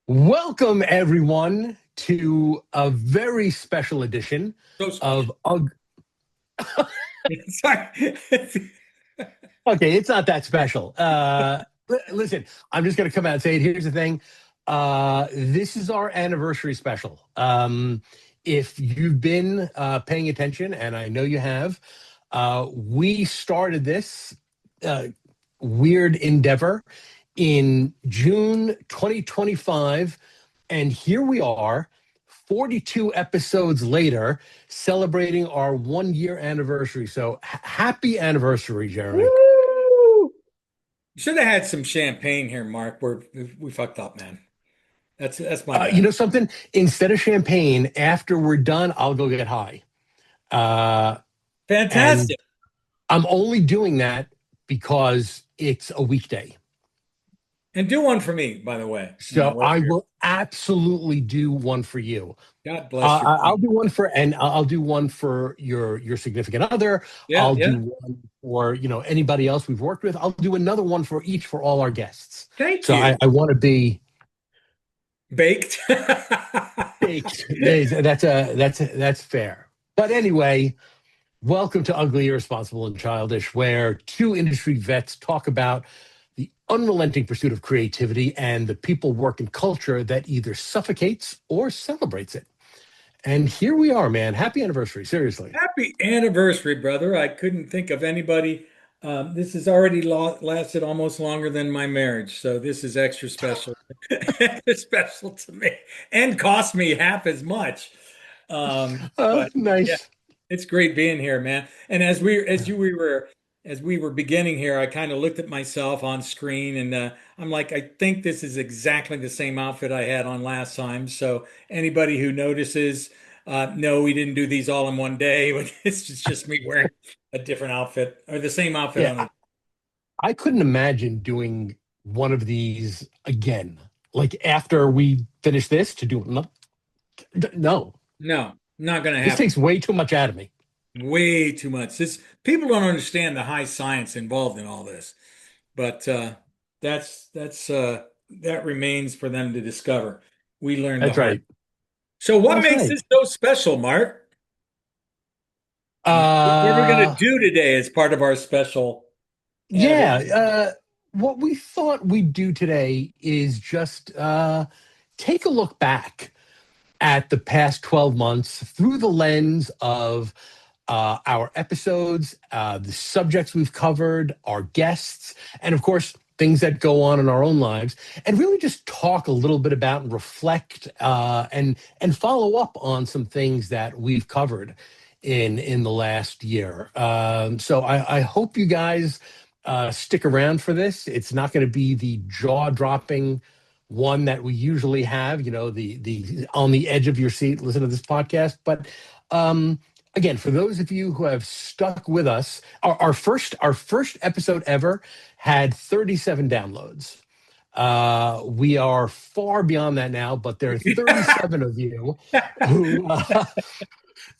Welcome, everyone, to a very special edition of Sorry. Okay, it's not that special. Listen, I'm just going to come out and say it. Here's the thing. This is our anniversary special. If you've been paying attention, and I know you have, we started this weird endeavor in June 2025, and here we are, 42 episodes later, celebrating our 1 year anniversary. So happy anniversary, Jeremy. Woo! You should have had some champagne here, Mark. We fucked up, man. That's my bad. You know something? Instead of champagne, after we're done, I'll go get high. Fantastic. I'm only doing that because it's a weekday. And do one for me, by the way. So I will absolutely do one for you. God bless you. I'll do one for your significant other. I'll do one for anybody else we've worked with. I'll do another one for all our guests. Thank you. I want to be baked. Baked. That's fair. But anyway, welcome to Ugly, Irresponsible, and Childish, where two industry vets talk about the unrelenting pursuit of creativity and the people, work, and culture that either suffocates or celebrates it. And here we are, man. Happy anniversary, seriously. Happy anniversary, brother. I couldn't think of anybody. This has already lasted almost longer than my marriage, so this is extra special. Extra special to me, and cost me half as much. Nice. Yeah, it's great being here, man. And as we were beginning here, I kind of looked at myself on screen, and I'm like, I think this is exactly the same outfit I had on last time. So anybody who notices, no, we didn't do these all in one day. It's just me wearing a different outfit or the same outfit. Yeah, I couldn't imagine doing one of these again. Like after we finish this, to do it. No, not going to happen. This takes way too much out of me. Way too much. People don't understand the high science involved in all this, but that remains for them to discover. We learned. That's right. So, what makes this so special, Mark? What are we going to do today as part of our special? What we thought we'd do today is just take a look back at the past 12 months through the lens of our episodes, the subjects we've covered, our guests, and of course, things that go on in our own lives, and really just talk a little bit about and reflect and follow up on some things that we've covered in the last year. So I hope you guys stick around for this. It's not going to be the jaw-dropping one that we usually have, the on the edge of your seat, listen to this podcast. But again, for those of you who have stuck with us, our first episode ever had 37 downloads. We are far beyond that now, but there are 37 of you who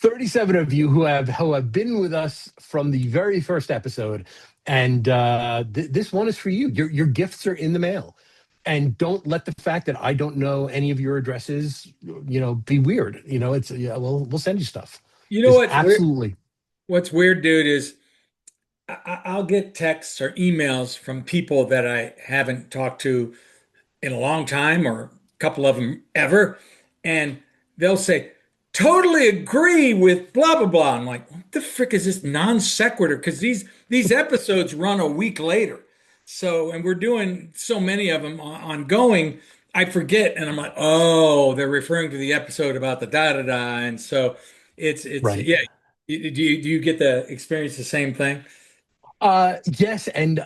37 of you who have been with us from the very first episode, and this one is for you. Your gifts are in the mail. And don't let the fact that I don't know any of your addresses, be weird. We'll send you stuff. You know what? Absolutely. What's weird, dude, is I'll get texts or emails from people that I haven't talked to in a long time, or a couple of them ever, and they'll say, "Totally agree with blah blah blah." I'm like, what the frick is this non sequitur? Because these episodes run a week later. So, and we're doing so many of them ongoing, I forget, and I'm like, oh, they're referring to the episode about the da-da-da, and so it's right. Yeah. Do you get the experience the same thing? Yes, and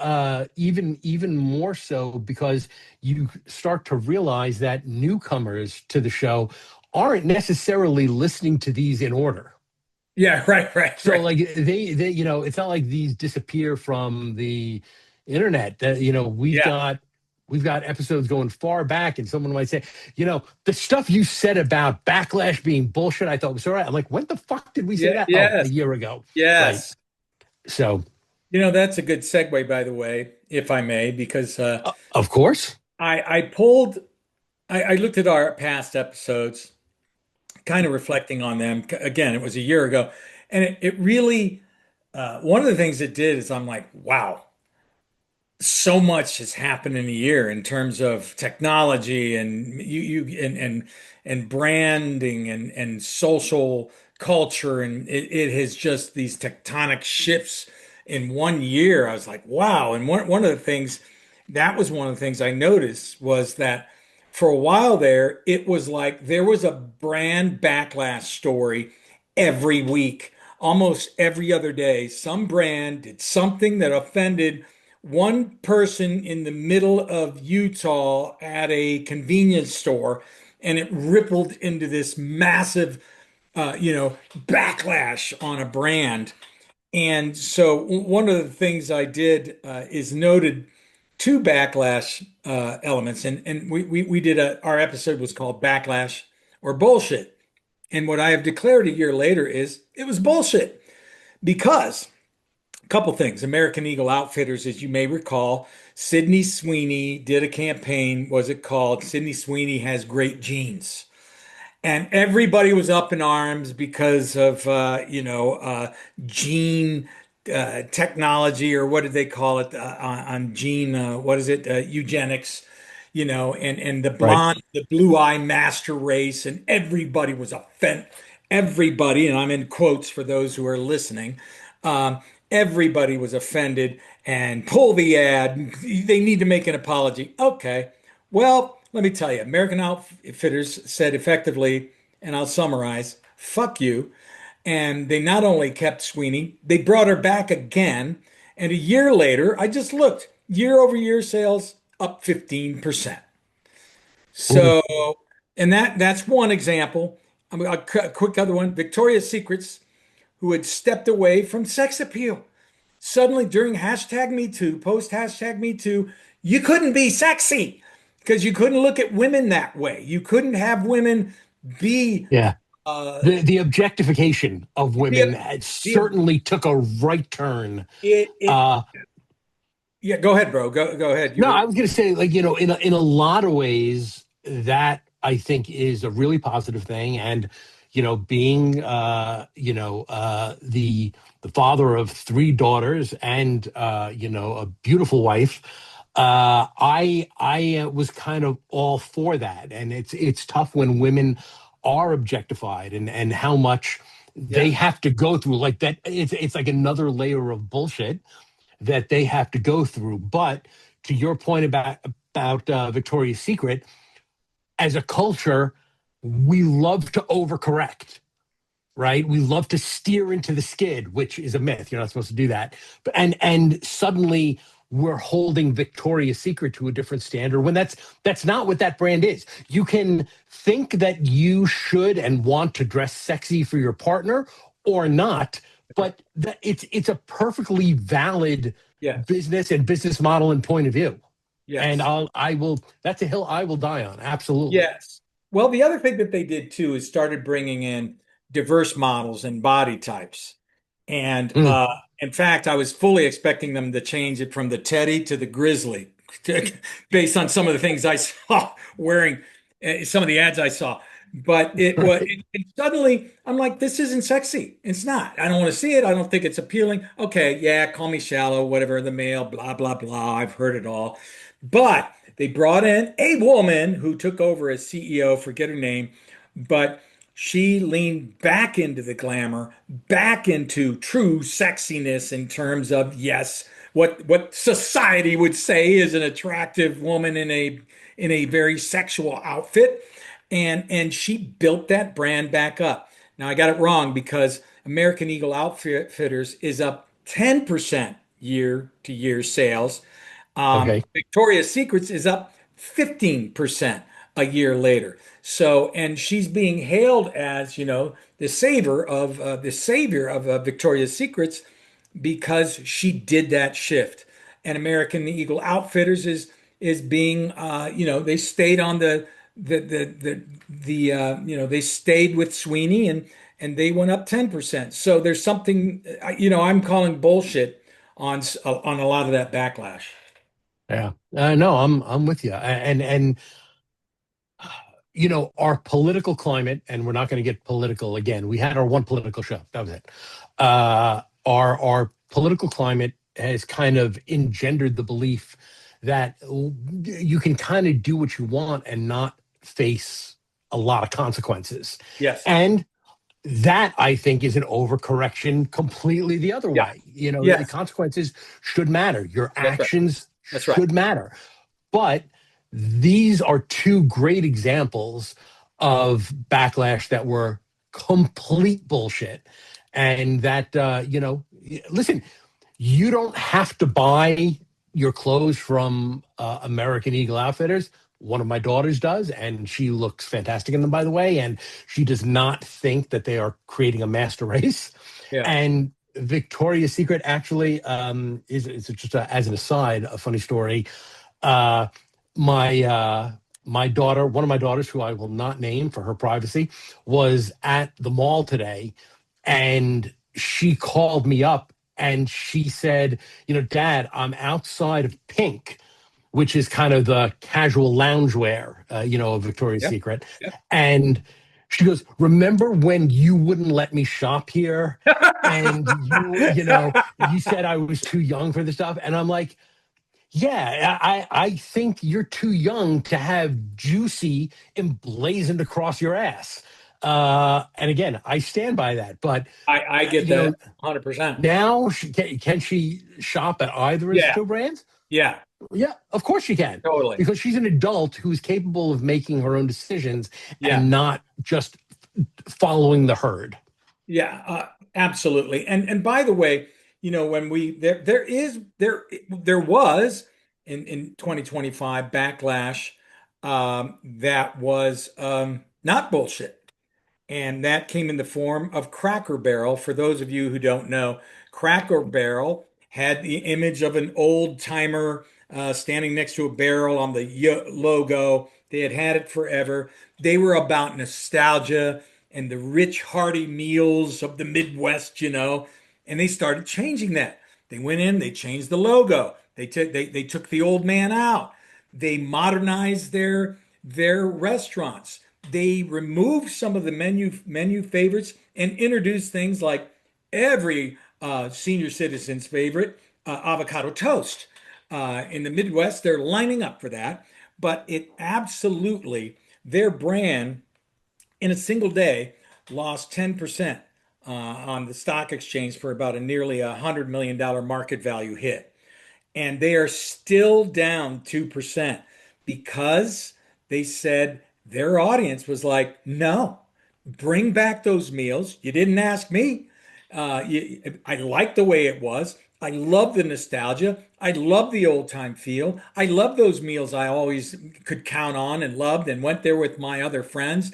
even more so because you start to realize that newcomers to the show aren't necessarily listening to these in order. Yeah, right. So like they it's not like these disappear from the internet. That Yeah, we've got episodes going far back, and someone might say, the stuff you said about backlash being bullshit, I thought was all right. I'm like, when the fuck did we say yeah, that? Oh, a yes, year ago, right? yes. So, That's a good segue, by the way, if I may, because of course, I pulled, I looked at our past episodes, kind of reflecting on them. Again, it was a year ago, and it really, one of the things it did is I'm like, wow, so much has happened in a year in terms of technology and and branding and social culture, and it has just these tectonic shifts in one year. I was like, wow. And one of the things that was one of the things I noticed was that for a while there, it was like there was a brand backlash story every week, almost every other day. Some brand did something that offended one person in the middle of Utah at a convenience store, and it rippled into this massive, backlash on a brand. And so one of the things I did is noted two backlash elements, and we did our episode was called Backlash or Bullshit. And what I have declared a year later is it was bullshit because a couple things. American Eagle Outfitters, as you may recall, Sydney Sweeney did a campaign. Was it called Sydney Sweeney Has Great Genes? And everybody was up in arms because of gene technology, or what did they call it on gene? What is it? Eugenics. And the right. the blue eye master race, and everybody was offended. Everybody, and I'm in quotes for those who are listening. Um, Everybody was offended and pull the ad. They need to make an apology. Okay. Well, let me tell you, American Outfitters said effectively, and I'll summarize, fuck you. And they not only kept Sweeney, they brought her back again. And a year later, I just looked, year over year sales up 15%. Mhm. So, and that's one example. I mean, a quick other one, Victoria's Secrets, who had stepped away from sex appeal. Suddenly during hashtag Me Too, post hashtag Me Too, you couldn't be sexy because you couldn't look at women that way. You couldn't have women be Yeah. uh The objectification of the, women the certainly took a right turn. it Uh, yeah, go ahead, bro. Go ahead. You no, I were was going to say, like, in a lot of ways, that I think is a really positive thing. And, being, the father of three daughters and, a beautiful wife, I was kind of all for that. And it's tough when women are objectified, and how much they yeah, have to go through like that. It's like another layer of bullshit that they have to go through. But to your point about Victoria's Secret, as a culture, we love to overcorrect, right? We love to steer into the skid, which is a myth. You're not supposed to do that. But and suddenly we're holding Victoria's Secret to a different standard when that's not what that brand is. You can think that you should and want to dress sexy for your partner or not, but that it's a perfectly valid yes, business and business model and point of view. And yes, I will that's a hill I will die on. Absolutely. yes. Well, the other thing that they did too is started bringing in diverse models and body types. And Mm. in fact, I was fully expecting them to change it from the Teddy to the Grizzly, based on some of the things I saw wearing, some of the ads I saw. But it was, Right. and suddenly I'm like, this isn't sexy. It's not. I don't want to see it. I don't think it's appealing. Okay, yeah, call me shallow, whatever, the male, blah, blah, blah. I've heard it all. But they brought in a woman who took over as CEO, forget her name, but she leaned back into the glamour, back into true sexiness in terms of, yes, what society would say is an attractive woman in a very sexual outfit. And she built that brand back up. Now I got it wrong because American Eagle Outfitters is up 10% year to year sales. Okay. Victoria's Secrets is up 15% a year later. So, and she's being hailed as, the savior of Victoria's Secrets because she did that shift. and American Eagle Outfitters is being they stayed on they stayed with Sweeney and they went up 10%. So there's something I'm calling bullshit on a lot of that backlash. Yeah. No, I'm with you. And our political climate, and we're not going to get political again. We had our one political show. That was it. Our political climate has kind of engendered the belief that you can kind of do what you want and not face a lot of consequences. Yes. And that, I think, is an overcorrection completely the other Yeah. way. The Yes. consequences should matter. Your That's right. actions That's right. should matter. But these are two great examples of backlash that were complete bullshit. And that, listen, you don't have to buy your clothes from American Eagle Outfitters. One of my daughters does, and she looks fantastic in them, by the way. And she does not think that they are creating a master race. Yeah. And Victoria's Secret actually is just as an aside, a funny story. Uh, my daughter, one of my daughters, who I will not name for her privacy, was at the mall today, and she called me up and she said, Dad, I'm outside of Pink, which is kind of the casual loungewear, of Victoria's Yep. Secret. Yep. And she goes, remember when you wouldn't let me shop here? And you said I was too young for this stuff. And I'm like, yeah, I think you're too young to have juicy emblazoned across your ass. And again, I stand by that. But I get you know, that 100%. now can she shop at either of the Yeah. two brands? Yeah. Yeah, of course she can, Totally. because she's an adult who's capable of making her own decisions Yeah. and not just following the herd. Yeah, absolutely. And by the way, when there was in 2025 backlash that was not bullshit. And that came in the form of Cracker Barrel. For those of you who don't know, Cracker Barrel had the image of an old timer standing next to a barrel on the logo. They had had it forever. They were about nostalgia and the rich, hearty meals of the Midwest, and they started changing that. They went in, they changed the logo. They took the old man out. They modernized their restaurants. They removed some of the menu favorites and introduced things like every senior citizen's favorite, avocado toast. In the Midwest, they're lining up for that, but it absolutely, their brand in a single day lost 10% on the stock exchange for about a nearly $100 million market value hit. And they are still down 2% because they said their audience was like, no, bring back those meals. You didn't ask me. I like the way it was. I love the nostalgia. I love the old time feel. I love those meals I always could count on and loved and went there with my other friends.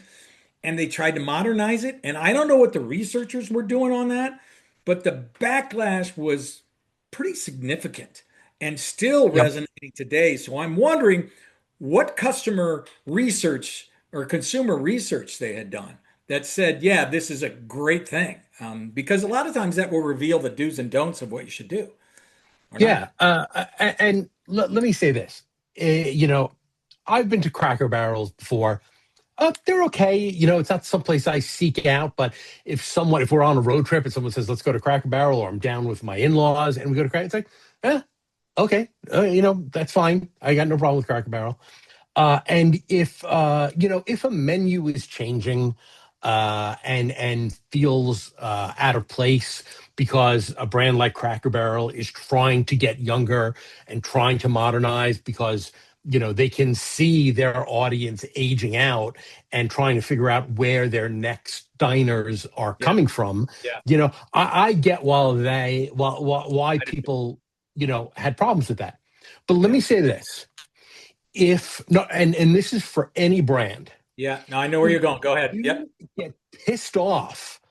And they tried to modernize it. And I don't know what the researchers were doing on that, but the backlash was pretty significant and still Yep. resonating today. So I'm wondering what customer research or consumer research they had done that said, yeah, this is a great thing. Because a lot of times that will reveal the do's and don'ts of what you should do or not. Yeah. And let me say this. I've been to Cracker Barrels before. They're okay. It's not someplace I seek out, but if we're on a road trip and someone says, let's go to Cracker Barrel, or I'm down with my in-laws and we go to Cracker, it's like, okay. That's fine. I got no problem with Cracker Barrel. And if a menu is changing and feels out of place because a brand like Cracker Barrel is trying to get younger and trying to modernize because they can see their audience aging out and trying to figure out where their next diners are Yeah. coming from. Yeah. I get why I did. people had problems with that. But let Yeah. me say this: if no, and this is for any brand, Yeah. No, I know where if you're going. Go ahead. Yep. you get pissed off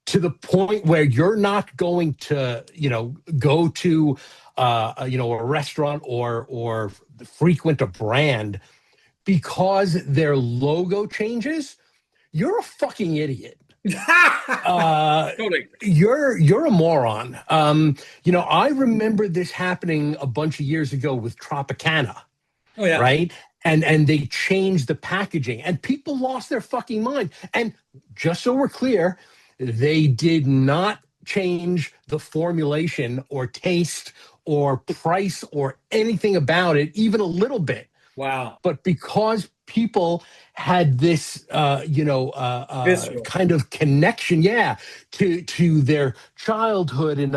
to the point where you're not going to go to a restaurant or frequent a brand because their logo changes, you're a fucking idiot. Uh, Totally. you're a moron. I remember this happening a bunch of years ago with Tropicana, Oh yeah. right? And they changed the packaging, and people lost their fucking mind. And just so we're clear, they did not change the formulation or taste or price or anything about it, even a little bit. Wow. But because people had this Visceral. kind of connection, yeah, to their childhood, and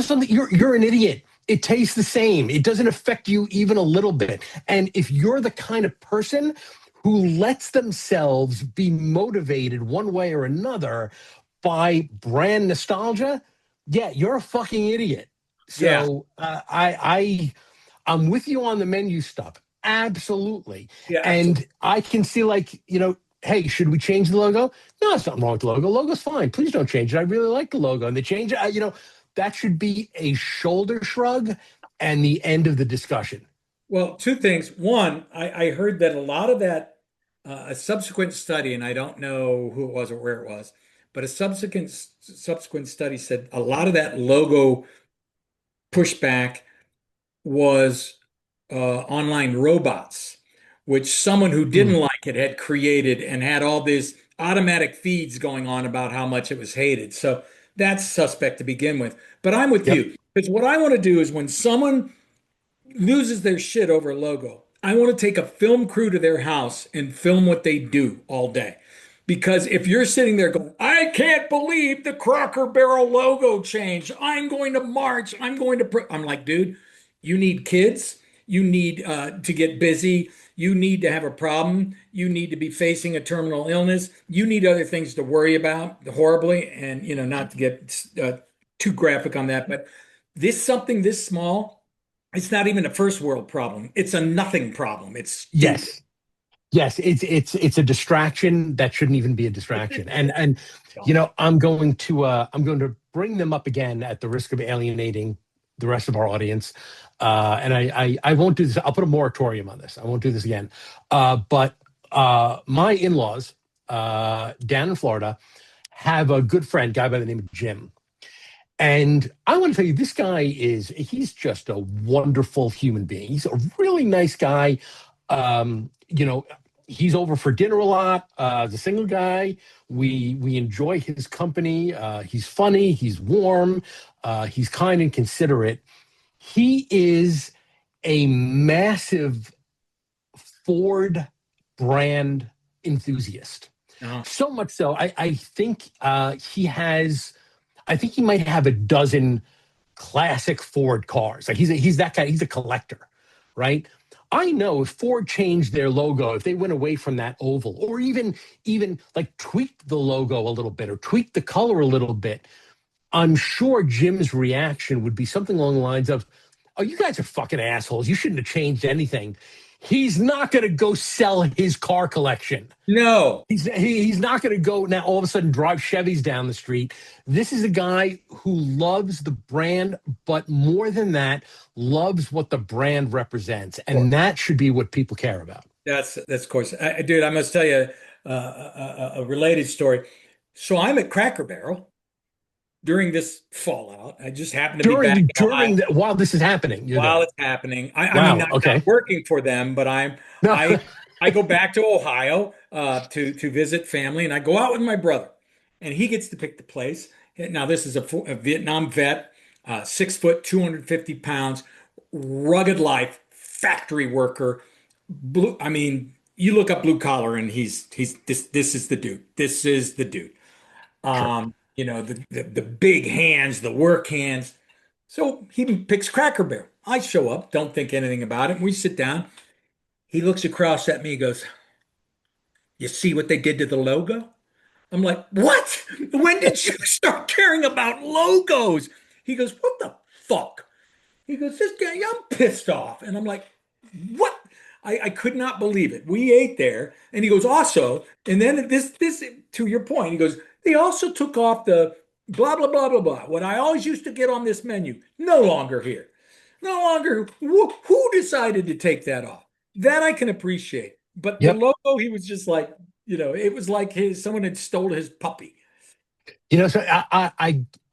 something, you're an idiot. It tastes the same. It doesn't affect you even a little bit. And if you're the kind of person who lets themselves be motivated one way or another by brand nostalgia, yeah, you're a fucking idiot. Yeah. So I'm with you on the menu stuff. Absolutely. Yeah, absolutely. And I can see, like, hey, should we change the logo? No, it's nothing wrong with the logo. Logo's fine. Please don't change it. I really like the logo. And they change it. That should be a shoulder shrug and the end of the discussion. Well, two things. One, I heard that a lot of that, a subsequent study, and I don't know who it was or where it was, but a subsequent study said a lot of that logo pushback was online robots, which someone who didn't Mm, like it had created and had all these automatic feeds going on about how much it was hated. So that's suspect to begin with. But I'm with yep. you because what I want to do is when someone loses their shit over a logo, I want to take a film crew to their house and film what they do all day. Because if you're sitting there going, I can't believe the Cracker Barrel logo changed. I'm going to march. I'm going to. I'm like, dude, you need kids. You need to get busy. You need to have a problem. You need to be facing a terminal illness. You need other things to worry about horribly. And, not to get too graphic on that, but something this small, it's not even a first world problem. It's a nothing problem. It's stupid. Yes. Yes, it's a distraction that shouldn't even be a distraction. And I'm going to bring them up again at the risk of alienating the rest of our audience. And I won't do this. I'll put a moratorium on this. I won't do this again. But my in-laws down in Florida have a good friend, guy by the name of Jim. And I want to tell you, he's just a wonderful human being. He's a really nice guy. He's over for dinner a lot. As a single guy, we enjoy his company. He's funny. He's warm. He's kind and considerate. He is a massive Ford brand enthusiast. Uh-huh. So much so, I think I think he might have a dozen classic Ford cars. Like he's that guy. He's a collector, right? I know if Ford changed their logo, if they went away from that oval, or even like tweaked the logo a little bit or tweaked the color a little bit, I'm sure Jim's reaction would be something along the lines of, "Oh, you guys are fucking assholes. You shouldn't have changed anything." He's not going to go sell his car collection. No. He's not going to go now all of a sudden drive Chevys down the street. This is a guy who loves the brand, but more than that, loves what the brand represents, and that should be what people care about. That's of course, dude. I must tell you a related story. So I'm at Cracker Barrel during this fallout. I just happened to be back in Ohio While this is happening, you're while there. it's happening. I mean, Wow. not Okay. working for them, but No. I go back to Ohio to visit family, and I go out with my brother, and he gets to pick the place. Now this is a Vietnam vet, 6 foot, 250 pounds, rugged life, factory worker. Blue, I mean, you look up blue collar, and he's this is the dude. This is the dude. Sure. The big hands, the work hands. So he picks Cracker Barrel. I show up, don't think anything about it. We sit down. He looks across at me, he goes, you see what they did to the logo? I'm like, what? When did you start caring about logos? He goes, what the fuck? He goes, this guy, I'm pissed off. And I'm like, what? I could not believe it. We ate there. And he goes, also, and then this to your point, he goes, they also took off blah, blah, blah, blah, blah. What I always used to get on this menu, no longer here. No longer. Who decided to take that off? That I can appreciate. But the Yep. logo, he was just like, it was like someone had stole his puppy. So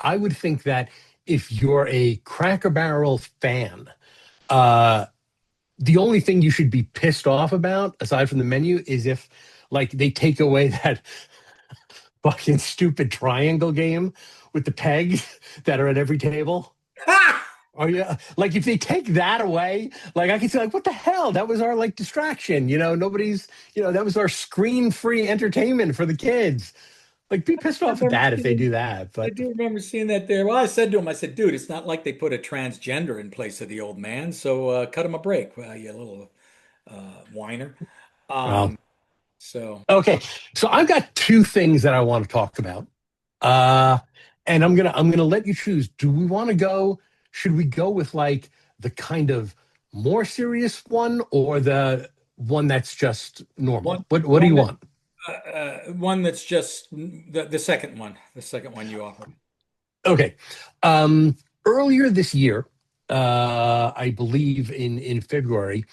I would think that if you're a Cracker Barrel fan, uh, the only thing you should be pissed off about, aside from the menu, is if like they take away that fucking stupid triangle game with the pegs that are at every table. Ha! Oh yeah, like if they take that away, like I can say, like, what the hell? That was our like distraction. Nobody's, that was our screen-free entertainment for the kids. Like, be pissed I off at remember that if they seeing, do that. I But do remember seeing that there. Well, I said to him, I said, dude, it's not like they put a transgender in place of the old man, so cut him a break, you little whiner. well, Um, so okay. So I've got two things that I want to talk about. Uh, and I'm gonna let you choose. Do we want to go? Should we go with like the kind of more serious one or the one that's just one normal? What do one you that want? one that's just the second one you offered. Okay. Earlier this year, I believe in February,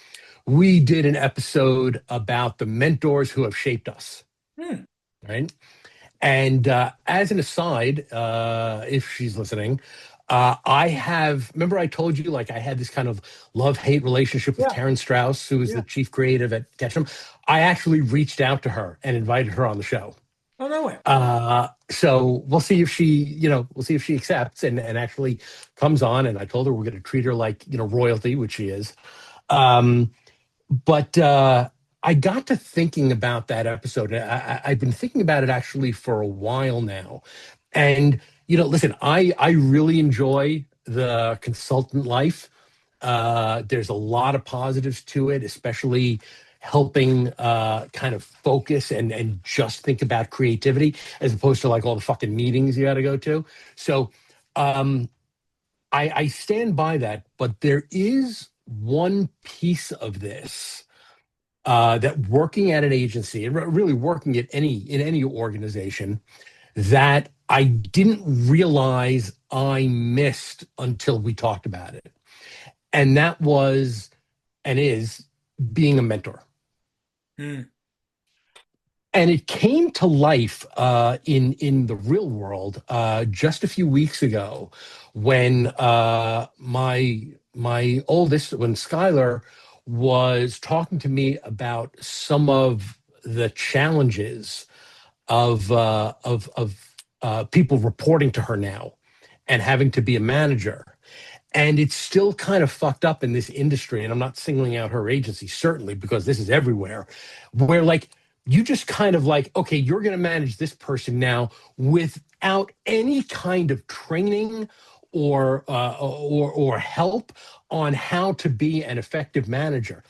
we did an episode about the mentors who have shaped us, Hmm. right? And as an aside, if she's listening, remember I told you like I had this kind of love-hate relationship with Yeah, Taryn Strauss, who is yeah. the chief creative at Ketchum. I actually reached out to her and invited her on the show. Oh, no way. So we'll see if she accepts and actually comes on. And I told her we're going to treat her like, royalty, which she is. Um, but I got to thinking about that episode. I've been thinking about it actually for a while now. And, listen, I really enjoy the consultant life. There's a lot of positives to it, especially helping kind of focus and just think about creativity as opposed to like all the fucking meetings you got to go to. So um, I stand by that, but there is one piece of this that working at an agency and really working at any organization that I didn't realize I missed until we talked about it. And that was and is being a mentor. Hmm. And it came to life in the real world just a few weeks ago when my oldest, when Skylar was talking to me about some of the challenges of people reporting to her now and having to be a manager. And it's still kind of fucked up in this industry. And I'm not singling out her agency, certainly, because this is everywhere, where like you just kind of like, okay, you're going to manage this person now without any kind of training or help on how to be an effective manager.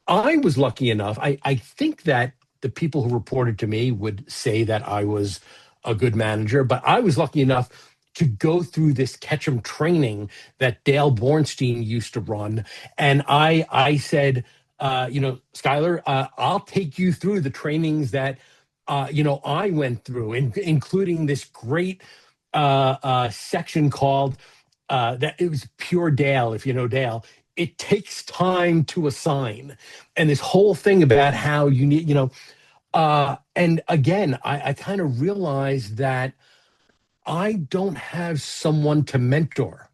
I was lucky enough. I think that the people who reported to me would say that I was a good manager, but I was lucky enough to go through this Ketchum training that Dale Bornstein used to run. And I said, Skylar, I'll take you through the trainings that, I went through, including this great section called that it was Pure Dale, if you know Dale. It takes time to assign, and this whole thing about how you need, and again, I kind of realized that I don't have someone to mentor.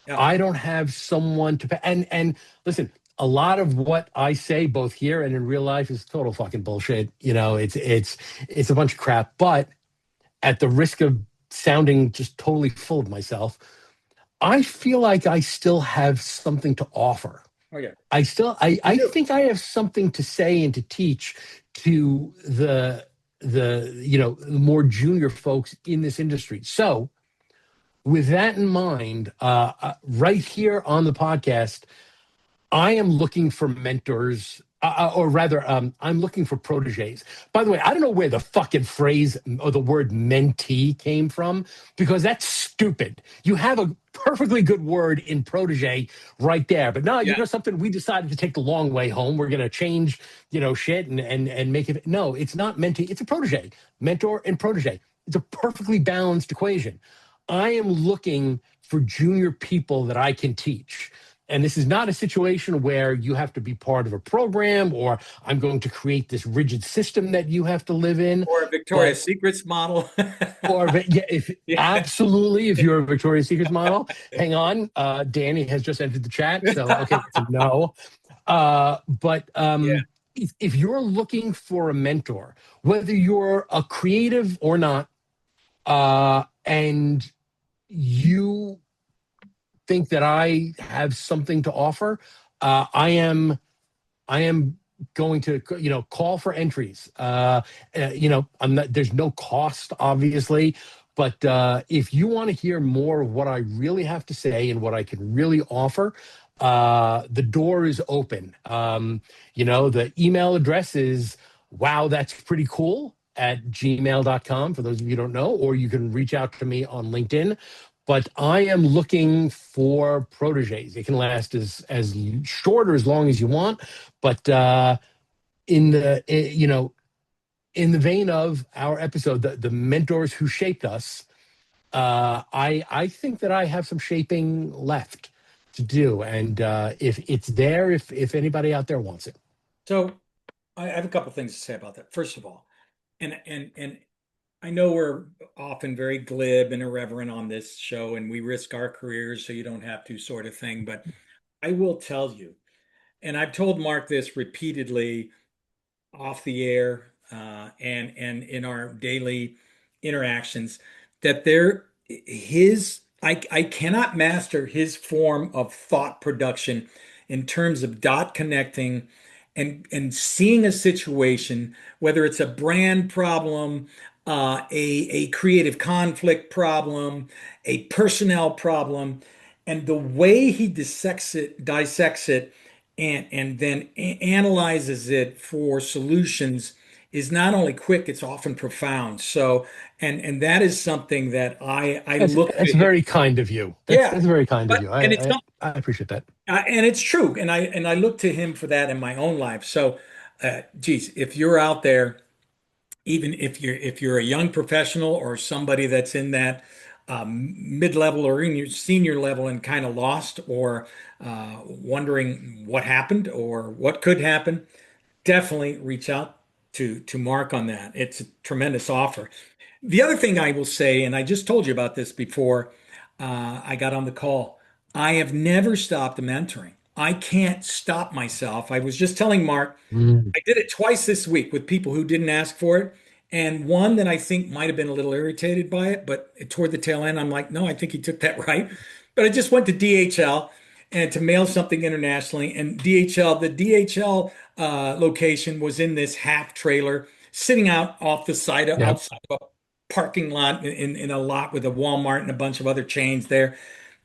Yeah. I don't have someone to, and listen, a lot of what I say, both here and in real life, is total fucking bullshit. It's a bunch of crap. But at the risk of sounding just totally full of myself, I feel like I still have something to offer. Oh, yeah. You I do. think I have something to say and to teach to the more junior folks in this industry. So with that in mind, right here on the podcast, I am looking for mentors, or rather, I'm looking for protégés. By the way, I don't know where the fucking phrase or the word mentee came from because that's stupid. You have a perfectly good word in protégé right there, but no, Yeah. something. We decided to take the long way home. We're going to change, shit and make it. No, it's not mentee. It's a protégé, mentor and protégé. It's a perfectly balanced equation. I am looking for junior people that I can teach. And this is not a situation where you have to be part of a program or I'm going to create this rigid system that you have to live in. Or a Victoria's But Secrets model. or yeah, if Yeah. absolutely, if you're a Victoria's Secret model, hang on. Danny has just entered the chat, so okay, that's a no. But Yeah. if you're looking for a mentor, whether you're a creative or not, and you think that I have something to offer, I am going to, call for entries. I'm not, there's no cost, obviously, but if you want to hear more of what I really have to say and what I can really offer, the door is open. The email address is wow, that's pretty cool at gmail.com for those of you who don't know, or you can reach out to me on LinkedIn. But I am looking for proteges. It can last as short or as long as you want, but in the in the vein of our episode, the mentors who shaped us, I think that I have some shaping left to do, and if it's there, if anybody out there wants it. So I have a couple things to say about that. First of all, and I know we're often very glib and irreverent on this show, and we risk our careers so you don't have to, sort of thing. But I will tell you, and I've told Mark this repeatedly off the air, and in our daily interactions, that I cannot master his form of thought production in terms of dot connecting and seeing a situation, whether it's a brand problem, a creative conflict problem, a personnel problem, and the way he dissects it, and then analyzes it for solutions is not only quick, it's often profound. So, and that is something that I That's look that's to him. very kind of you. That's Yeah, that's very kind of but you. and it's not, I appreciate that. and it's true, and I look to him for that in my own life. So, geez, if you're out there, even if you're a young professional or somebody that's in that mid-level or in your senior level and kind of lost or wondering what happened or what could happen, definitely reach out to Mark on that. It's a tremendous offer. The other thing I will say, and I just told you about this before I got on the call, I have never stopped mentoring. I can't stop myself. I was just telling Mark, Mm. I did it twice this week with people who didn't ask for it. And one that I think might have been a little irritated by it, but toward the tail end, I'm like, no, I think he took that right. But I just went to DHL and to mail something internationally. And the DHL location was in this half trailer sitting out off the side of Yep. outside of a parking lot in a lot with a Walmart and a bunch of other chains there.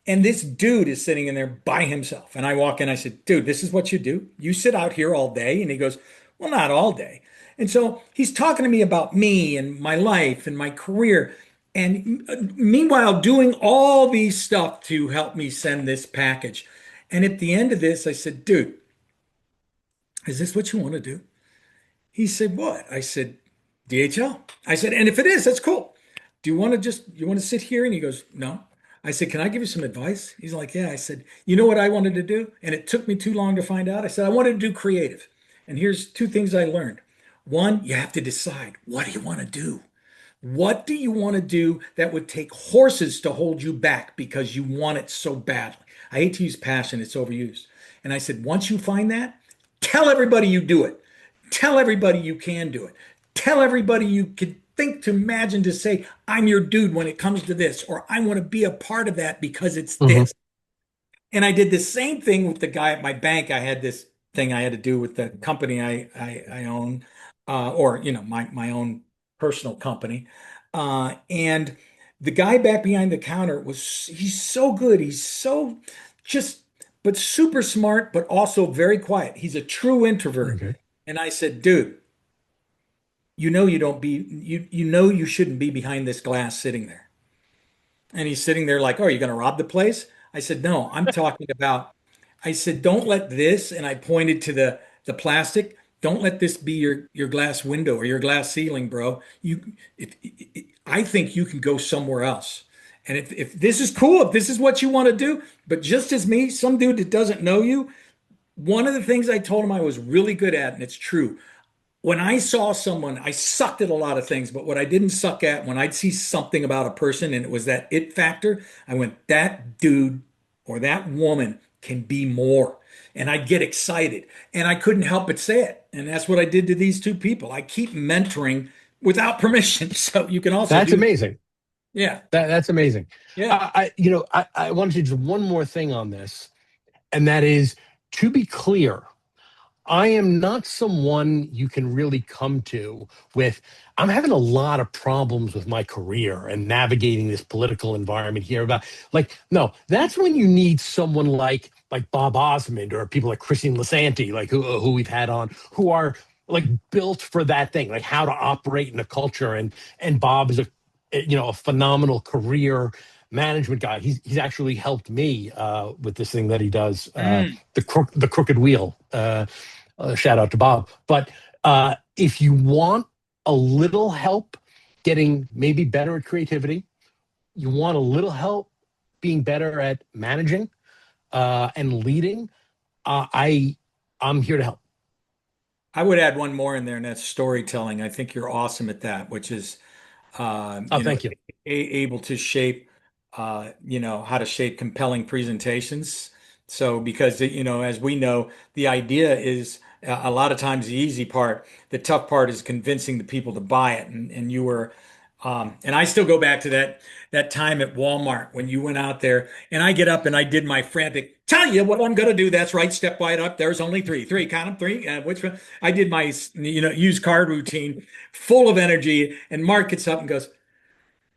And this dude is sitting in there by himself. And I walk in, I said, dude, this is what you do. You sit out here all day. And he goes, well, not all day. And so he's talking to me about me and my life and my career. And meanwhile, doing all these stuff to help me send this package. And at the end of this, I said, dude, is this what you want to do? He said, what? I said, DHL. I said, and if it is, that's cool. You want to sit here? And he goes, no. I said, can I give you some advice? He's like, yeah. I said, you know what I wanted to do? And it took me too long to find out. I said, I wanted to do creative. And here's two things I learned. One, you have to decide, what do you want to do? What do you want to do that would take horses to hold you back because you want it so badly? I hate to use passion, it's overused. And I said, once you find that, tell everybody you do it. Tell everybody you can do it. Tell everybody you could think to imagine to say, I'm your dude when it comes to this, or I want to be a part of that because it's Hmm. this. And I did the same thing with the guy at my bank. I had this thing I had to do with the company I own, or my own personal company. And the guy back behind the counter he's so good. He's so just but super smart, but also very quiet. He's a true introvert. Okay. And I said, dude, you shouldn't be behind this glass sitting there. And he's sitting there like, oh, are you going to rob the place? I said, no, I'm talking about, I said, don't let this, and I pointed to the plastic, don't let this be your glass window or your glass ceiling, bro. I think you can go somewhere else. And if this is cool, if this is what you want to do, but just as me, some dude that doesn't know you, one of the things I told him I was really good at, and it's true, when I saw someone, I sucked at a lot of things, but what I didn't suck at, when I'd see something about a person and it was that it factor, I went, that dude or that woman can be more. And I'd get excited and I couldn't help but say it. And that's what I did to these two people. I keep mentoring without permission. So you can also That's do, amazing. yeah, That's amazing. yeah. I wanted to do one more thing on this, and that is to be clear. I am not someone you can really come to with. I'm having a lot of problems with my career and navigating this political environment here. About like, no, that's when you need someone like Bob Osmond or people like Christine Lasanti, like who we've had on, who are like built for that thing, like how to operate in a culture. And Bob is a phenomenal career management guy. He's actually helped me with this thing that he does, Mm. the crooked wheel. Shout out to Bob. But if you want a little help getting maybe better at creativity, you want a little help being better at managing and leading, I'm here to help. I would add one more in there, and that's storytelling. I think you're awesome at that, which is, Oh, you know, thank you. able to shape, how to shape compelling presentations. So, because, as we know, the idea is a lot of times the easy part. The tough part is convincing the people to buy it. And you were, and I still go back to that time at Walmart when you went out there, and I get up and I did my frantic, tell you what I'm going to do. That's right. Step right up. There's only three, count them three. Which one? I did my, use card routine full of energy. And Mark gets up and goes,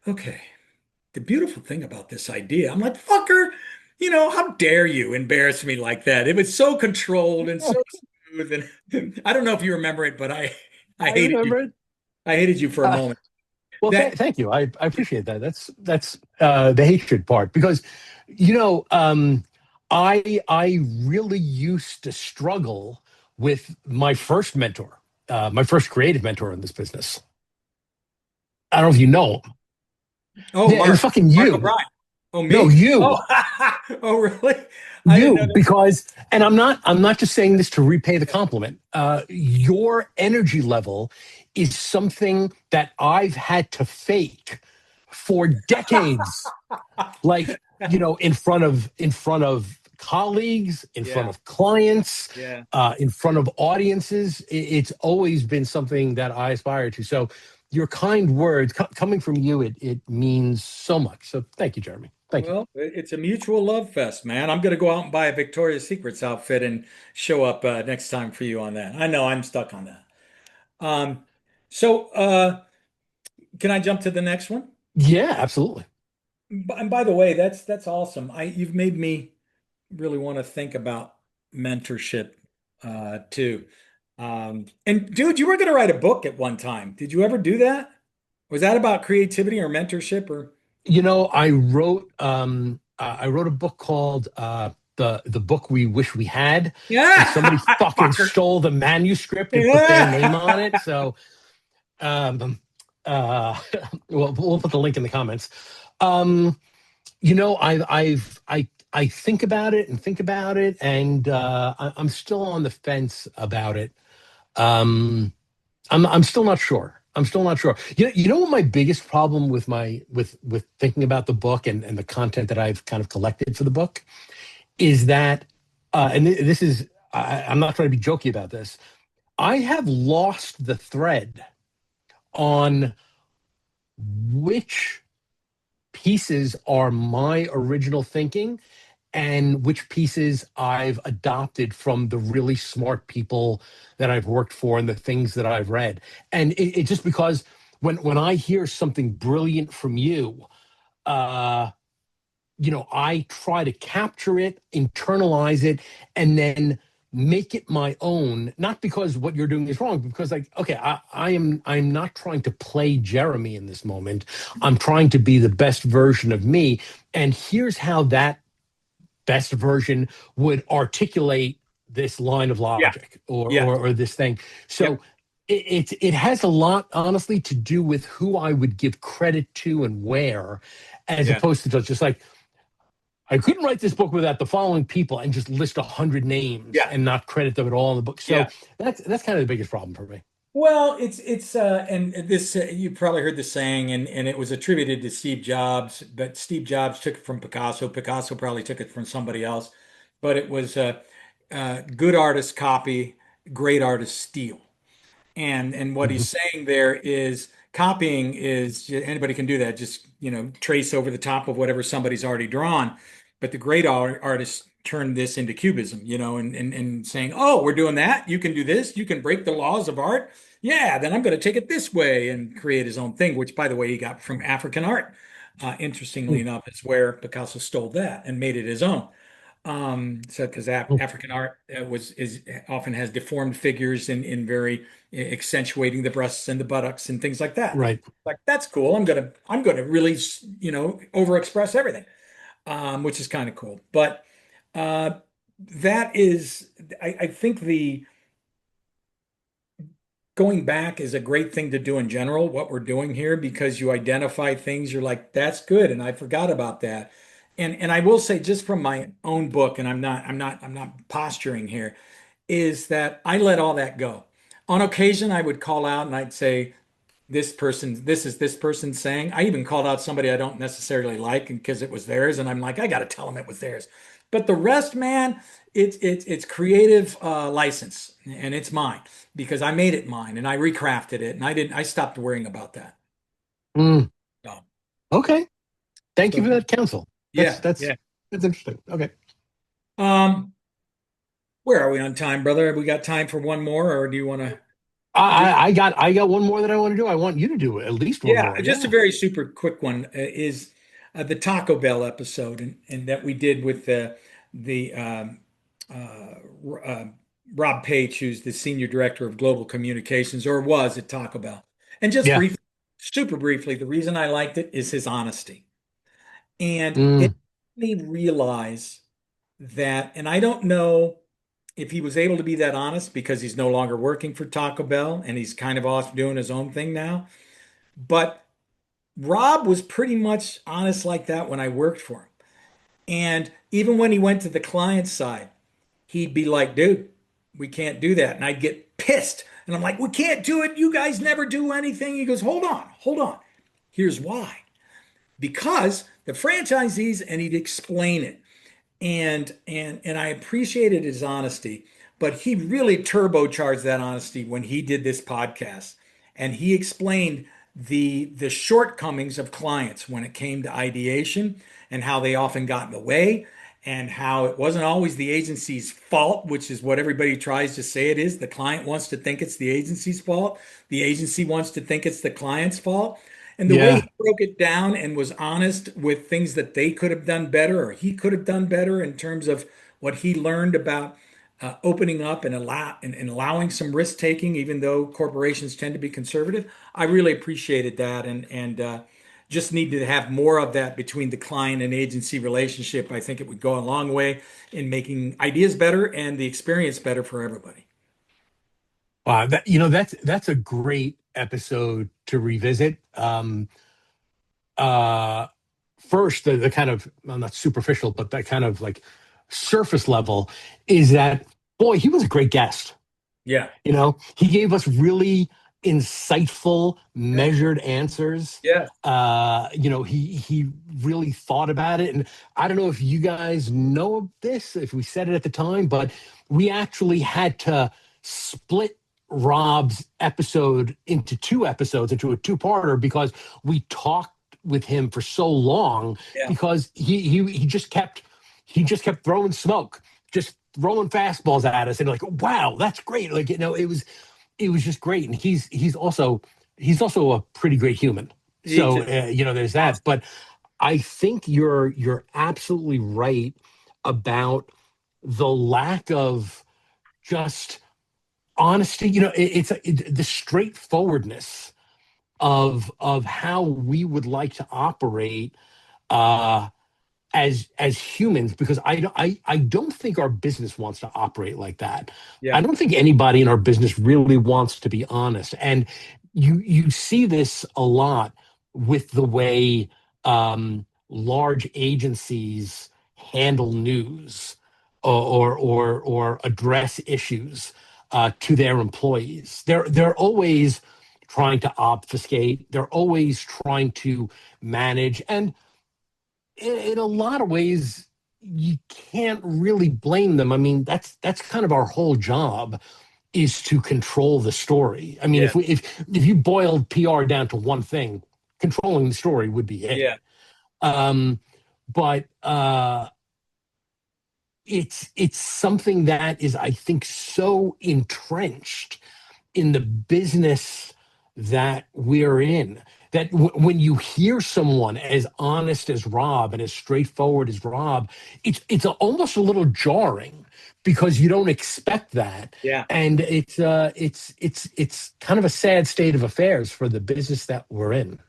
okay, the beautiful thing about this idea, I'm like, fucker, how dare you embarrass me like that? It was so controlled and so smooth. And I don't know if you remember it, but I I hated you. remember it. I hated you for a Uh, moment. well, That, thank you. I appreciate that. That's the hatred part because, I really used to struggle with my first mentor, my first creative mentor in this business. I don't know if you know him. oh, Yeah, it was Mark, fucking Mark you. O'Brien. Oh, No, me? you. Oh, oh, really? I didn't know You, because, and I'm not just saying this to repay the compliment. Your energy level is something that I've had to fake for decades. Like, that. in front of colleagues, in front Yeah, of clients, yeah. in front of audiences. It's always been something that I aspire to. So your kind words coming from you, it means so much. So thank you, Jeremy. Thank you. Well, it's a mutual love fest, man. I'm going to go out and buy a Victoria's Secrets outfit and show up next time for you on that. I know I'm stuck on that. Um, so, can I jump to the next one? Yeah, absolutely. And by the way, that's awesome. You've made me really want to think about mentorship too. And dude, you were going to write a book at one time. Did you ever do that? Was that about creativity or mentorship or? I wrote a book called the book we wish we had, and somebody Yeah, fucking fucker. stole the manuscript and put their name on Yeah. it. So um uh we'll put the link in the comments. Um I think about it and think about it, and I'm still on the fence about it. Um I'm still not sure. I'm still not sure. You know what my biggest problem with with thinking about the book and the content that I've kind of collected for the book is that, this is, I'm not trying to be jokey about this. I have lost the thread on which pieces are my original thinking and which pieces I've adopted from the really smart people that I've worked for and the things that I've read. And it just because when I hear something brilliant from you, uh, I try to capture it, internalize it, and then make it my own. Not because what you're doing is wrong, because like, okay, I'm not trying to play Jeremy in this moment. I'm trying to be the best version of me. And here's how that best version would articulate this line of Yeah. logic or Yeah. or, or this thing. Yep. So it has a lot, honestly, to do with who I would give credit to and where. as Yeah. opposed to just like, I couldn't write this book without the following people and just list 100 names Yeah. and not credit them at all in the book. Yeah. So that's kind of the biggest problem for me. Well, it's and this you probably heard the saying, and it was attributed to Steve Jobs, but Steve Jobs took it from Picasso. Picasso probably took it from somebody else, but it was good artists copy, great artists steal. And what Mhm. he's saying there is copying is anybody can do that. Just, trace over the top of whatever somebody's already drawn. But the great artists turned this into cubism, and saying, oh, we're doing that. You can do this. You can break the laws of art. Yeah, then I'm going to take it this way and create his own thing, which, by the way, he got from African art. Interestingly enough, is where Picasso stole that and made it his own. So because African art was is often has deformed figures in very accentuating the breasts and the buttocks and things like that. Right. Like that's cool. I'm gonna really overexpress everything, which is kind of cool. But uh, that is I think the going back is a great thing to do in general, what we're doing here, because you identify things, you're like, that's good, and I forgot about that. And I will say, just from my own book, and I'm not posturing here, is that I let all that go. On occasion, I would call out and I'd say, this is this person saying. I even called out somebody I don't necessarily like because it was theirs, and I'm like, I got to tell them it was theirs. But the rest, man, it's creative license, and it's mine because I made it mine and I recrafted it, and I stopped worrying about that. Mm. So, Okay. Thank you so for that counsel. That's yeah, that's yeah. that's interesting. Okay. Um, where are we on time, brother? Have we got time for one more, or do you want to? I got one more that I want to do. I want you to do at least one Yeah, more. just a Yeah. very super quick one is the Taco Bell episode, and that we did with the uh, Rob Page, who's the senior director of global communications, or was at Taco Bell. And just Yeah. briefly, super briefly, the reason I liked it is his honesty, and it Mm. made me realize that, and I don't know if he was able to be that honest because he's no longer working for Taco Bell and he's kind of off doing his own thing now, but Rob was pretty much honest like that when I worked for him. And even when he went to the client side, he'd be like, dude, we can't do that. And I'd get pissed. And I'm like, we can't do it. You guys never do anything. He goes, hold on, hold on. Here's why. Because the franchisees, and he'd explain it. And I appreciated his honesty, but he really turbocharged that honesty when he did this podcast, and he explained the shortcomings of clients when it came to ideation and how they often got in the way and how it wasn't always the agency's fault, which is what everybody tries to say it is. The client wants to think it's the agency's fault. The agency wants to think it's the client's fault. And the way he Yeah. broke it down and was honest with things that they could have done better or he could have done better in terms of what he learned about opening up and allowing some risk taking, even though corporations tend to be conservative. I really appreciated that, and just need to have more of that between the client and agency relationship. I think it would go a long way in making ideas better and the experience better for everybody. That's a great episode to revisit. Uh, First, the kind of, well, not superficial, but that kind of like surface level is that, boy, he was a great guest. Yeah, He gave us really insightful, yeah, measured answers. yeah, He really thought about it. And I don't know if you guys know of this, if we said it at the time, but we actually had to split Rob's episode into two episodes, into a two-parter, because we talked with him for so long yeah. because he just kept throwing smoke, just throwing fastballs at us, and like, wow, that's great. Like, it was just great. And he's also a pretty great human. He So just there's that. awesome. But I think you're absolutely right about the lack of just honesty. The straightforwardness of how we would like to operate uh, as humans, because I don't think our business wants to operate like that. I Yeah, don't think anybody in our business really wants to be honest. And you see this a lot with the way large agencies handle news or address issues to their employees. They're always trying to obfuscate. They're always trying to manage, and in a lot of ways, you can't really blame them. I mean, that's kind of our whole job, is to control the story. I mean, Yeah. if you boiled PR down to one thing, controlling the story would be it. Yeah. Um, but it's something that is, I think, so entrenched in the business that we're in, that when you hear someone as honest as Rob and as straightforward as Rob, almost a little jarring, because you don't expect that. Yeah. And it's kind of a sad state of affairs for the business that we're in.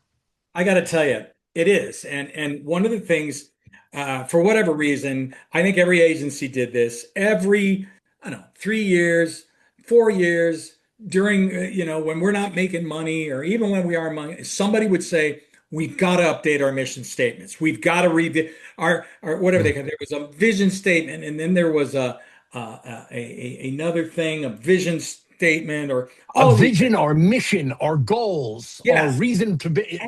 I got to tell you, it is. And one of the things, for whatever reason, I think every agency did this. Every, I don't know, 3 years, 4 years, during, when we're not making money, or even when we are money, somebody would say, we've got to update our mission statements. We've got to read our whatever they call. There was a vision statement, and then there was another thing, a vision statement, or A all of these things. vision, our mission, our goals, our Yes. reason to be.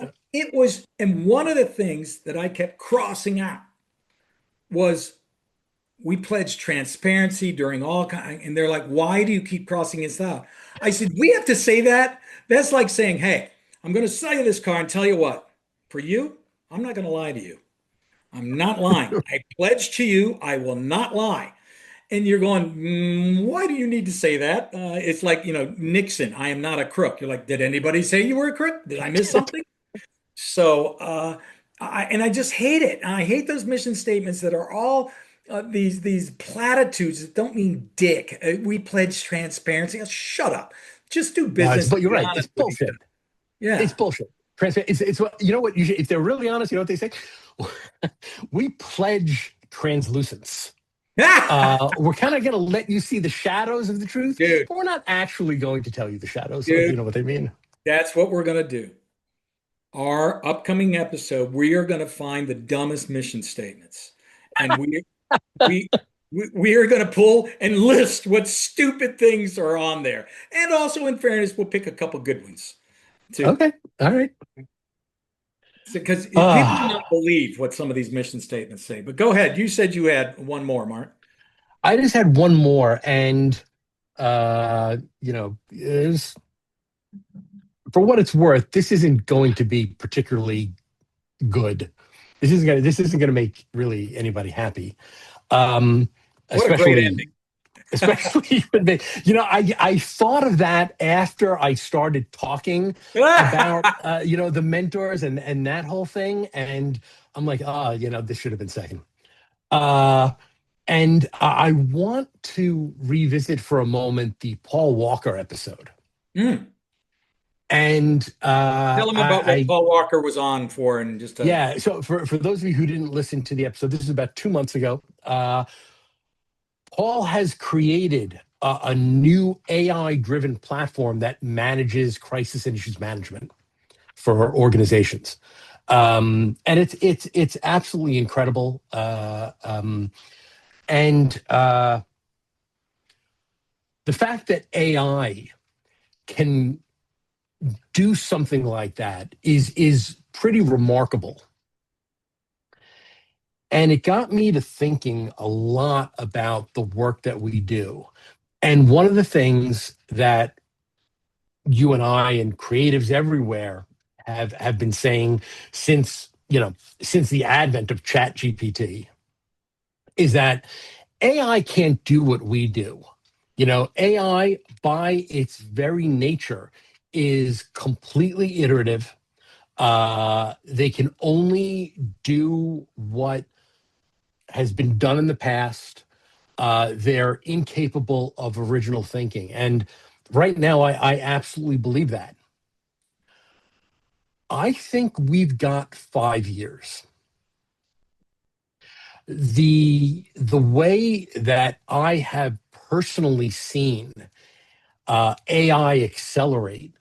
And one of the things that I kept crossing out was, we pledged transparency during all kind, and they're like, why do you keep crossing this out? I said, we have to say that. That's like saying, hey, I'm going to sell you this car, and tell you what, for you, I'm not going to lie to you. I'm not lying. I pledge to you, I will not lie. And you're going, why do you need to say that? It's like, Nixon, I am not a crook. You're like, did anybody say you were a crook? Did I miss something? So, I just hate it. I hate those mission statements that are all these platitudes that don't mean dick. We pledge transparency. Oh, shut up. Just do No, business. but you're Be right. It's honest with each bullshit. other. Yeah. It's bullshit. It's what, you know what? If they're really honest, you know what they say? We pledge translucence. We're kind of going to let you see the shadows of the truth, Dude, but we're not actually going to tell you the shadows. So you dude, know what they mean. that's what we're going to do. Our upcoming episode, we are going to find the dumbest mission statements, and we we are going to pull and list what stupid things are on there. And also, in fairness, we'll pick a couple good ones too, Okay. All right. because people do not Ah, believe what some of these mission statements say. But go ahead. You said you had one more, Mark. I just had one more, and is for what it's worth, this isn't going to be particularly good. This isn't gonna make really anybody happy. Um, What a great ending. especially especially when I thought of that after I started talking about the mentors and that whole thing, and I'm like, this should have been second. Uh, and I want to revisit for a moment the Paul Walker episode. Mm. And Tell them about what Paul Walker was on for, and just yeah, so for those of you who didn't listen to the episode, this is about 2 months ago. Paul has created a new AI-driven platform that manages crisis and issues management for organizations, and it's absolutely incredible. And the fact that AI can do something like that is pretty remarkable. And it got me to thinking a lot about the work that we do. And one of the things that you and I and creatives everywhere have been saying since since the advent of Chat GPT is that AI can't do what we do. AI by its very nature is completely iterative. They can only do what has been done in the past. They're incapable of original thinking. And right now, I absolutely believe that. I think we've got 5 years. The way that I have personally seen AI accelerate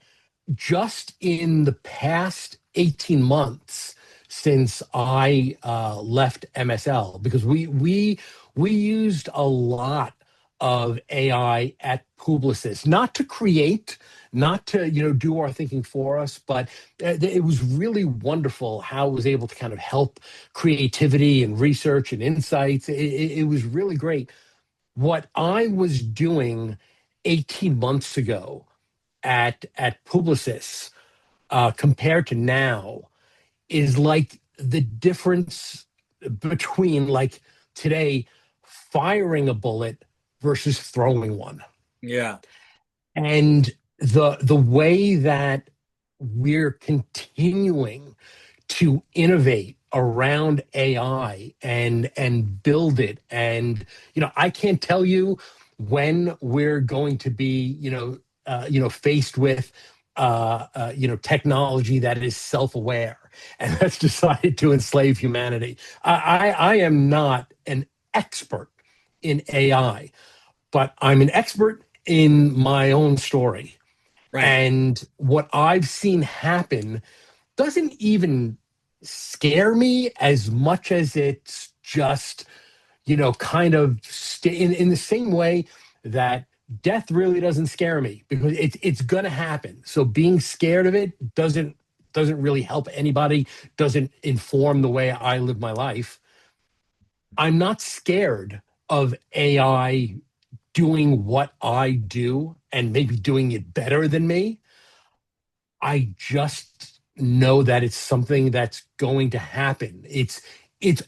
just in the past 18 months since I left MSL because we used a lot of AI at Publicis, not to create, not to do our thinking for us, but it was really wonderful how it was able to kind of help creativity and research and insights. It was really great. What I was doing 18 months ago at Publicis compared to now is like the difference between like today firing a bullet versus throwing one. Yeah. And the way that we're continuing to innovate around AI and build it. And I can't tell you when we're going to be faced with technology that is self-aware and that's decided to enslave humanity. I am not an expert in AI, but I'm an expert in my own story. Right. And what I've seen happen doesn't even scare me as much as it's just, kind of in the same way that death really doesn't scare me because it's gonna happen. So being scared of it doesn't really help anybody, doesn't inform the way I live my life. I'm not scared of AI doing what I do and maybe doing it better than me. I just know that it's something that's going to happen. It's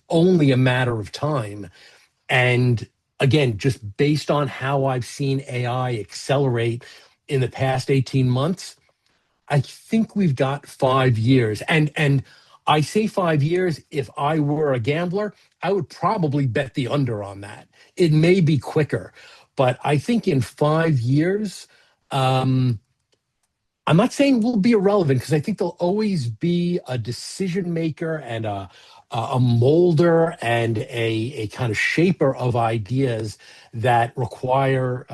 only a matter of time. And again, just based on how I've seen AI accelerate in the past 18 months, I think we've got 5 years. And I say 5 years, if I were a gambler, I would probably bet the under on that. It may be quicker, but I think in 5 years, um, I'm not saying we'll be irrelevant because I think there'll always be a decision maker and a molder and a kind of shaper of ideas that require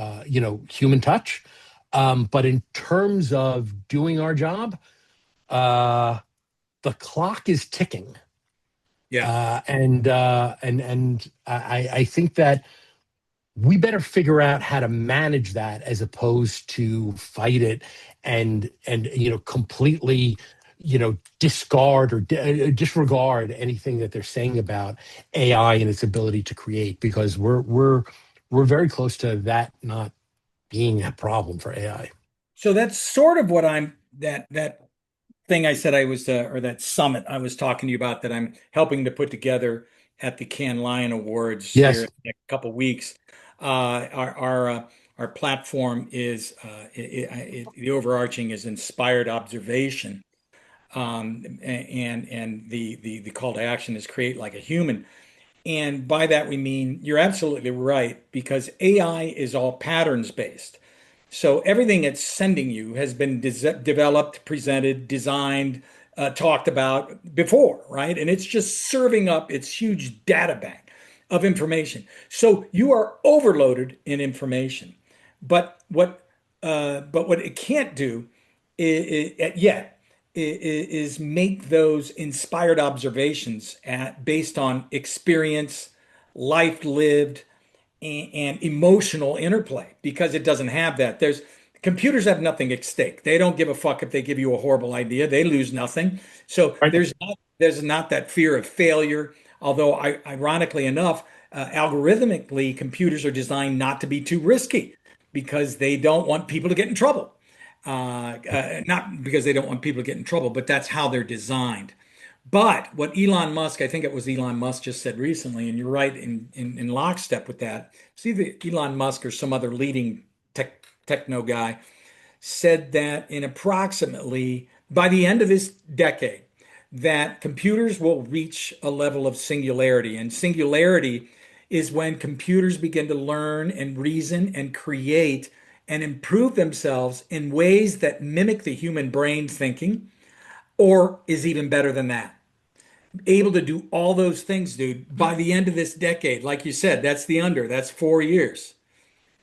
human touch. But in terms of doing our job, uh, the clock is ticking, Yeah. and I think that we better figure out how to manage that as opposed to fight it and completely discard or disregard anything that they're saying about AI and its ability to create because we're very close to that not being a problem for AI. So that's sort of what I'm that thing I said I was or that summit I was talking to you about that I'm helping to put together at the Cannes Lion Awards here Yes. in a couple weeks. Our platform is the overarching is inspired observation, and the call to action is create like a human. And by that we mean you're absolutely right because AI is all patterns based. So everything it's sending you has been developed, presented, designed, talked about before, right? And it's just serving up its huge data bank of information. So you are overloaded in information. But what it can't do yet is make those inspired observations based on experience, life lived, and emotional interplay because it doesn't have that. There's computers have nothing at stake. They don't give a fuck if they give you a horrible idea. They lose nothing. So Right. there's not that fear of failure. Although ironically enough, algorithmically, computers are designed not to be too risky because they don't want people to get in trouble. Not because they don't want people to get in trouble, but that's how they're designed. But what Elon Musk, I think it was Elon Musk just said recently, and you're right in lockstep with that. See, the Elon Musk or some other leading techno guy said that in approximately by the end of this decade, that computers will reach a level of singularity. And singularity is when computers begin to learn and reason and create and improve themselves in ways that mimic the human brain thinking, or is even better than that able to do all those things, dude, by the end of this decade. Like you said, that's the under, that's 4 years.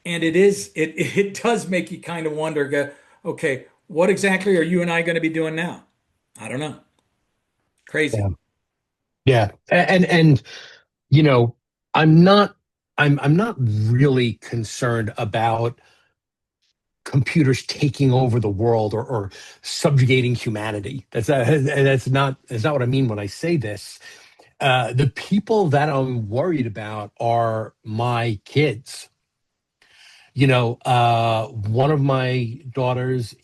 And it does make you kind of wonder, go, okay, what exactly are you and I going to be doing now? I don't know. Crazy. Yeah. Yeah. And you know, I'm not I'm not really concerned about computers taking over the world or subjugating humanity. That's not what I mean when I say this. The people that I'm worried about are my kids. One of my daughters,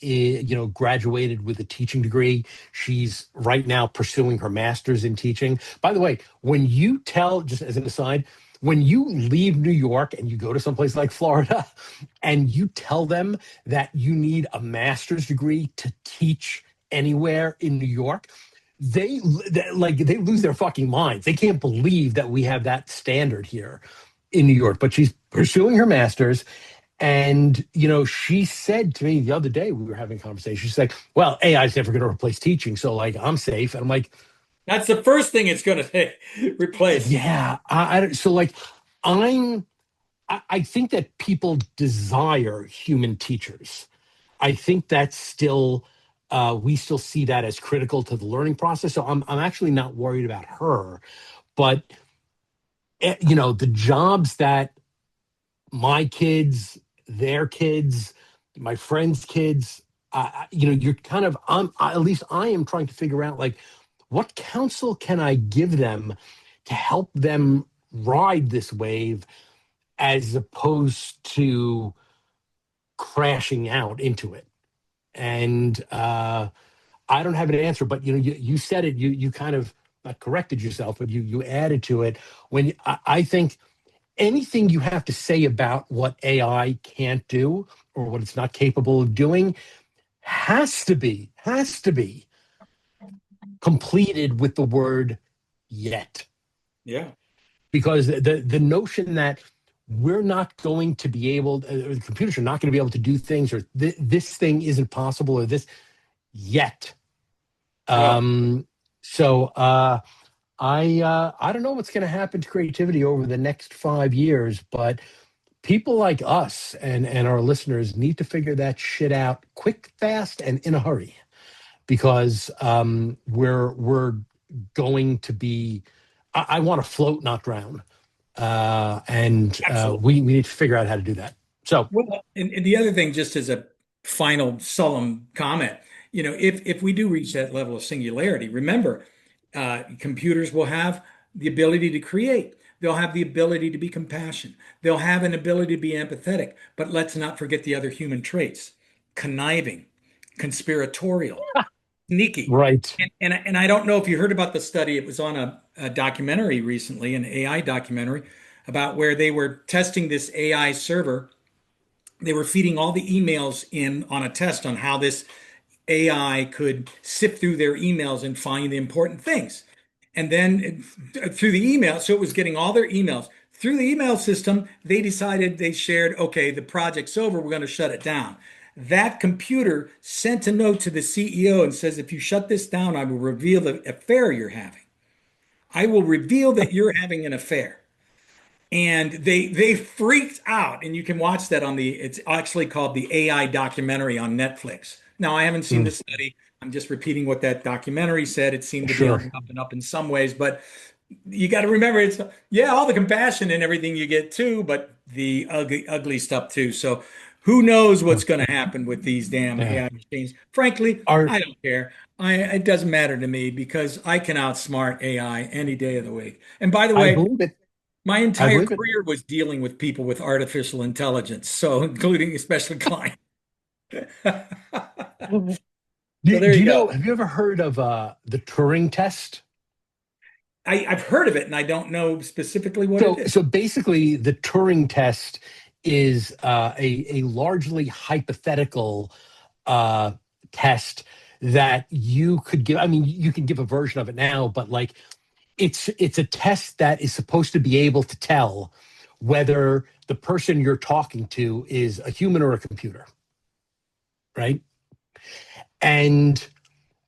graduated with a teaching degree. She's right now pursuing her master's in teaching. By the way, just as an aside, when you leave New York and you go to someplace like Florida and you tell them that you need a master's degree to teach anywhere in New York, they lose their fucking minds. They can't believe that we have that standard here in New York. But she's pursuing her master's, and, she said to me the other day, we were having a conversation. She's like, well, AI is never going to replace teaching. So, like, I'm safe. And I'm like, That's the first thing it's going to replace. yeah. So, like, I'm, I think that people desire human teachers. I think that's still, we still see that as critical to the learning process. So, I'm actually not worried about her. But, the jobs that my kids, their kids, my friends' kids, you're kind of, at least I am trying to figure out like, what counsel can I give them to help them ride this wave as opposed to crashing out into it? And I don't have an answer, but you said it, you kind of not corrected yourself, but you added to it when I think anything you have to say about what AI can't do or what it's not capable of doing has to be completed with the word yet. Yeah. Because the notion that we're not going to be able, or the computers are not going to be able to do things, or this thing isn't possible, or this yet. Well, So I don't know what's going to happen to creativity over the next 5 years, but people like us and our listeners need to figure that shit out quick, fast, and in a hurry because we're going to be. I want to float, not drown, and absolutely. we need to figure out how to do that. So, Well, and the other thing, just as a final solemn comment, if we do reach that level of singularity, remember, computers will have the ability to create. They'll have the ability to be compassionate. They'll have an ability to be empathetic. But let's not forget the other human traits: conniving, conspiratorial, sneaky. right. And I don't know if you heard about the study. It was on a documentary recently, an AI documentary, about where they were testing this AI server. They were feeding all the emails in on a test on how this AI could sift through their emails and find the important things. And then through the email, so it was getting all their emails. Through the email system, they decided, they shared, okay, the project's over, we're going to shut it down. That computer sent a note to the CEO and says, if you shut this down, I will reveal the affair you're having. I will reveal that you're having an affair. And they freaked out, and you can watch that on it's actually called the AI documentary on Netflix. Now, I haven't seen Mm, the study. I'm just repeating what that documentary said. It seemed to be on sure. the up and up in some ways, but you got to remember, it's, yeah, all the compassion and everything you get too, but the ugly stuff too. So who knows what's going to happen with these damn Yeah. AI machines? Frankly, Are I don't care. It doesn't matter to me because I can outsmart AI any day of the week. And by the I way, believe it. my I entire believe it. career was dealing with people with artificial intelligence, so including especially clients. Do, So there do you you go. know? Have you ever heard of the Turing test? I've heard of it and I don't know specifically what it So, is. so basically, the Turing test is a largely hypothetical uh, test that you could give. I mean, you can give a version of it now, but like it's a test that is supposed to be able to tell whether the person you're talking to is a human or a computer, right? And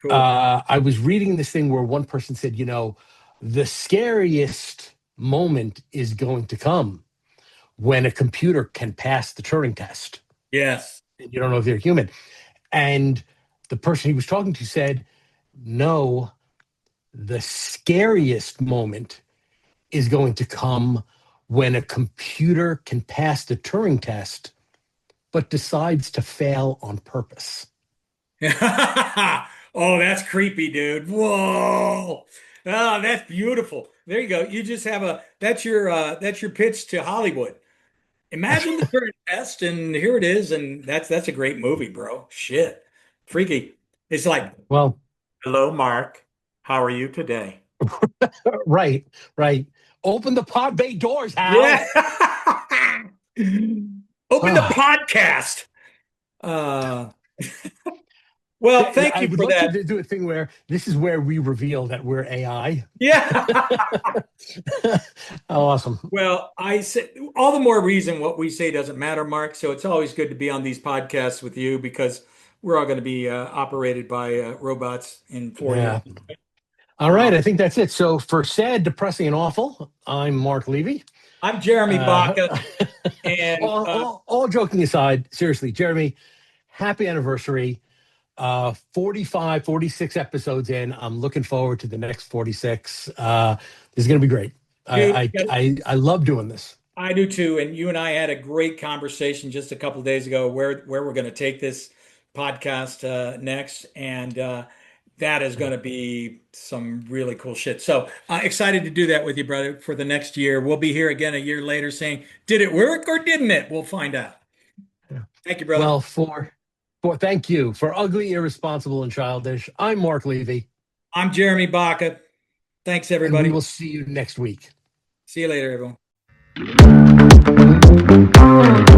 Cool. I was reading this thing where one person said, the scariest moment is going to come when a computer can pass the Turing test. Yes. You don't know if they're human. And the person he was talking to said, no, The scariest moment is going to come when a computer can pass the Turing test, but decides to fail on purpose. Oh, that's creepy, dude. Whoa. Oh, that's beautiful. There you go. You just have that's your pitch to Hollywood. Imagine the current test, and here it is, and that's a great movie, bro. Shit. Freaky. It's like, Well, hello, Mark. How are you today? right, right. Open the pod bay doors, Yeah. Hal. Open the Ah, podcast. Uh, well, thank I you would for love to that. do a thing where this is where we reveal that we're AI. Yeah. How awesome. Well, I say all the more reason what we say doesn't matter, Mark. So it's always good to be on these podcasts with you because we're all going to be operated by robots in 4 years. Yeah. All Uh, right. I think that's it. So for sad, depressing, and awful, I'm Mark Levy. I'm Jeremy Uh, Baca, and all joking aside, seriously, Jeremy, happy anniversary. 45, 46 episodes in. I'm looking forward to the next 46. This is going to be great. dude, I love doing this. I do too. And you and I had a great conversation just a couple of days ago where we're going to take this podcast next, and that is going to be some really cool shit. So excited to do that with you, brother, for the next year. We'll be here again a year later saying, did it work or didn't it? We'll find out. Yeah. Thank you, brother. Well, for thank you for ugly, irresponsible, and childish. I'm Mark Levy, I'm Jeremy Baca. Thanks, and we everybody. will see you next week. See you later, everyone.